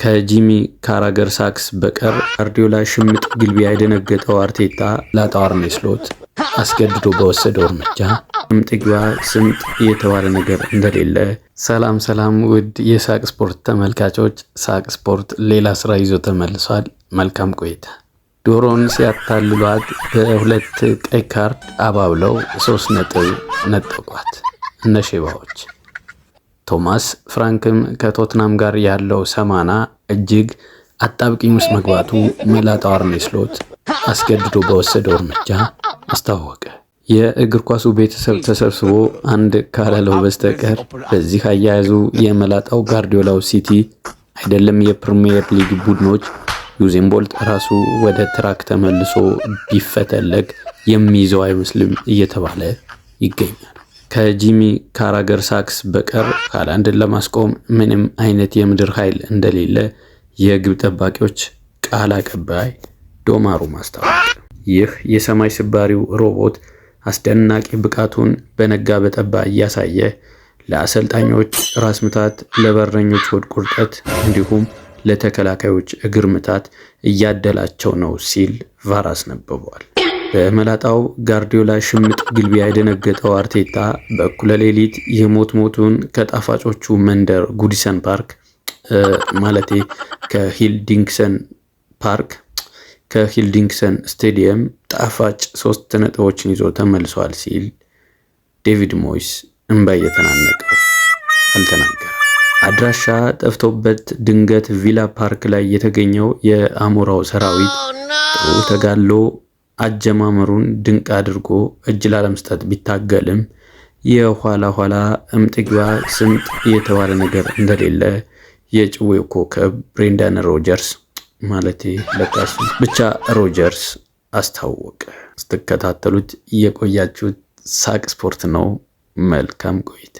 ከጂሚ ካራገር ሳክስ በቀር ጋርዲዮላ ሽምጥ ግልቢያ የደነገጠው አርቴታ ላጣው አርኔ ስሎት አስገድዶ በወሰደው እርምጃ እምጥግባ ስምጥ የተባለ ነገር እንደሌለ። ሰላም ውድ የሳቅ ስፖርት ተመልካቾች፣ ሳቅ ስፖርት ሌላ ስራ ይዞ ተመልሷል። መልካም ቆይታ። ዶሮን ሲያታልሏት በሁለት ቀይ ካርድ አባብለው 3 ነጥብ ነጠቋት እነ ሼባዎች። ቶማስ ፍራንክም ከቶትናም ጋር ያለው ሰማና እጅግ አጣብቂኝ ውስጥ መግባቱ መላጣው አርኔ ስሎት አስገድዶ በወሰደው እርምጃ አስታወቀ። የእግር ኳሱ ቤተሰብ ተሰብስቦ አንድ ካላለው በስተቀር በዚህ አያያዙ የመላጣው ጋርዲዮላው ሲቲ አይደለም የፕሪሚየር ሊግ ቡድኖች ዩዜን ቦልት ራሱ ወደ ትራክ ተመልሶ ቢፈተለግ የሚይዘው አይመስልም እየተባለ ይገኛል። ከጂሚ ካራገር ሳክስ በቀር ሃላንድን ለማስቆም ምንም አይነት የምድር ኃይል እንደሌለ የግብ ጠባቂዎች ቃል አቀባይ ዶማሩ ማስታወቅ። ይህ የሰማይ ስባሪው ሮቦት አስደናቂ ብቃቱን በነጋ በጠባ እያሳየ ለአሰልጣኞች ራስ ምታት፣ ለበረኞች ሆድ ቁርጠት እንዲሁም ለተከላካዮች እግር ምታት እያደላቸው ነው ሲል ቫር አስነብቧል። በመላጣው ጋርዲዮላ ሽምጥ ግልቢያ የደነገጠው አርቴታ በእኩለ ሌሊት የሞቱን ከጣፋጮቹ መንደር ጉዲሰን ፓርክ ማለቴ ከሂልዲንግሰን ስቴዲየም ጣፋጭ 3 ነጥቦችን ይዞ ተመልሷል ሲል ዴቪድ ሞይስ እንባ እየተናነቀው አልተናገረም። አድራሻ ጠፍቶበት ድንገት ቪላ ፓርክ ላይ የተገኘው የአሞራው ሰራዊት ጥሩ ተጋድሎ አጀማመሩን ድንቅ አድርጎ እጅ ላለመስጠት ቢታገልም የኋላ እምጥግባ ስምጥ የተባለ ነገር እንደሌለ የጭዌው ኮከብ ብሬንዳን ሮጀርስ አስታወቀ። ስትከታተሉት የቆያችሁት ሳቅ ስፖርት ነው። መልካም ቆይታ።